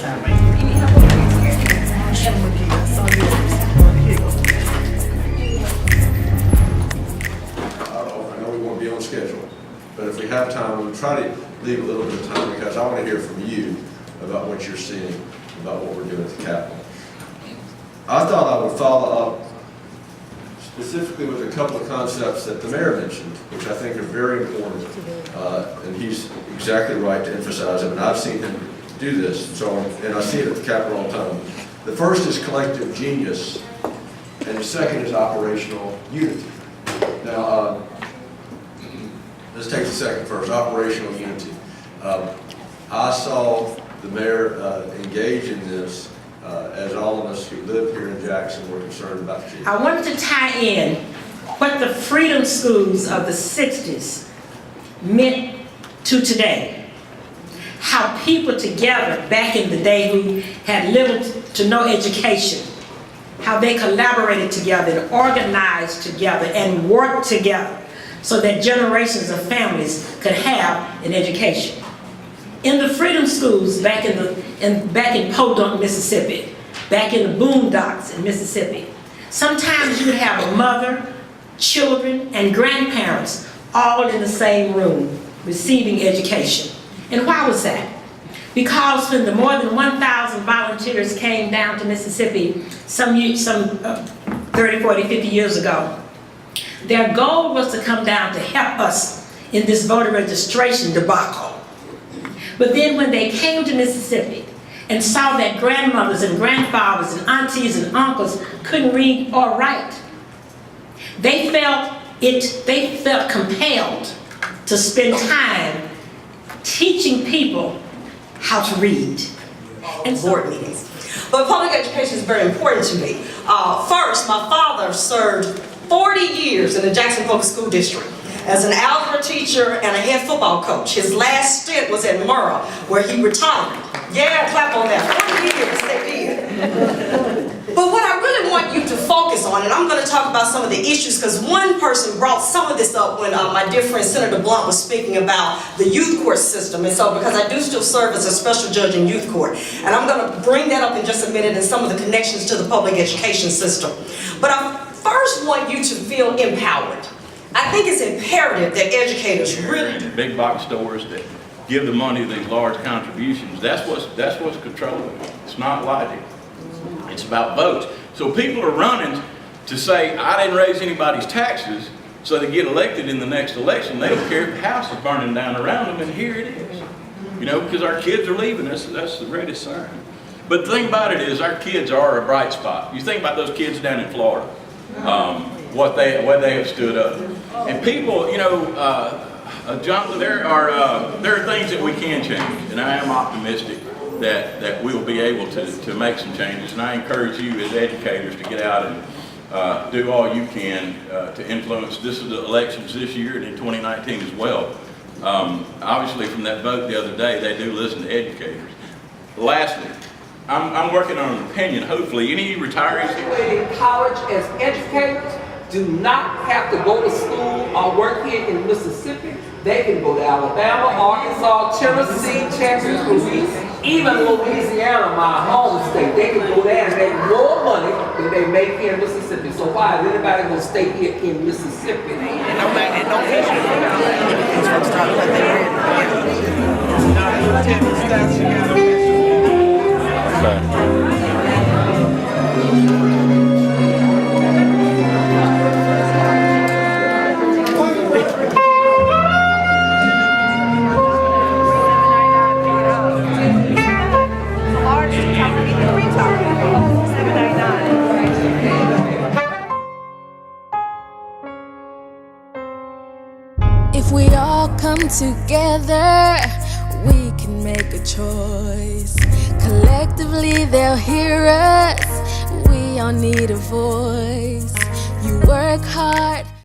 I know we want to be on schedule, but if we have time, we'll try to leave a little bit of time because I want to hear from you about what you're seeing, about what we're doing at the Capitol. I thought I would follow up specifically with a couple of concepts that the mayor mentioned, which I think are very important, and he's exactly right to emphasize them, and I've seen him do this, and I see it at the Capitol all the time. The first is collective genius, and the second is operational unity. Now, let's take the second first, operational unity. I saw the mayor engage in this as all of us who live here in Jackson were concerned about you. I wanted to tie in what the freedom schools of the 60s meant to today. How people together back in the day who had little to no education, how they collaborated together and organized together and worked together so that generations of families could have an education. In the freedom schools back in Podunk, Mississippi, back in the boondocks in Mississippi, sometimes you would have a mother, children, and grandparents all in the same room receiving education. And why was that? Because when the more than 1,000 volunteers came down to Mississippi some 30, 40, 50 years ago, their goal was to come down to help us in this voter registration debacle. But then when they came to Mississippi and saw that grandmothers and grandfathers and aunties and uncles couldn't read or write, they felt compelled to spend time teaching people how to read. And board meetings. But public education is very important to me. First, my father served 40 years in the Jackson Public School District as an algebra teacher and a head football coach. His last stint was at Murrah, where he retired. Yeah, clap on that. 40 years, they did. But what I really want you to focus on, and I'm going to talk about some of the issues, because one person brought some of this up when my dear friend Senator Blunt was speaking about the youth court system. And so, because I do still serve as a special judge in youth court, and I'm going to bring that up in just a minute and some of the connections to the public education system. But I first want you to feel empowered. I think it's imperative that educators really... Big box stores that give the money to these large contributions, that's what's controlling it. It's not logic. It's about votes. So people are running to say, I didn't raise anybody's taxes, so they get elected in the next election. They don't care if the house is burning down around them, and here it is. You know, because our kids are leaving us, that's the greatest sign. But the thing about it is, our kids are a bright spot. You think about those kids down in Florida, what they have stood up. And people, you know, John, there are things that we can change, and I am optimistic that we will be able to make some changes. And I encourage you as educators to get out and do all you can to influence. This is the elections this year and in 2019 as well. Obviously, from that vote the other day, they do listen to educators. Lastly, I'm working on an opinion. Hopefully, any retirees graduating college as educators do not have to go to school or work here in Mississippi. They can go to Alabama, Arkansas, Tennessee, Texas, even Louisiana, my home state. They can go there and make more money than they make here in Mississippi. So why is anybody going to stay here in Mississippi? If we all come together, we can make a choice. Collectively they'll hear us, we all need a voice. You work hard,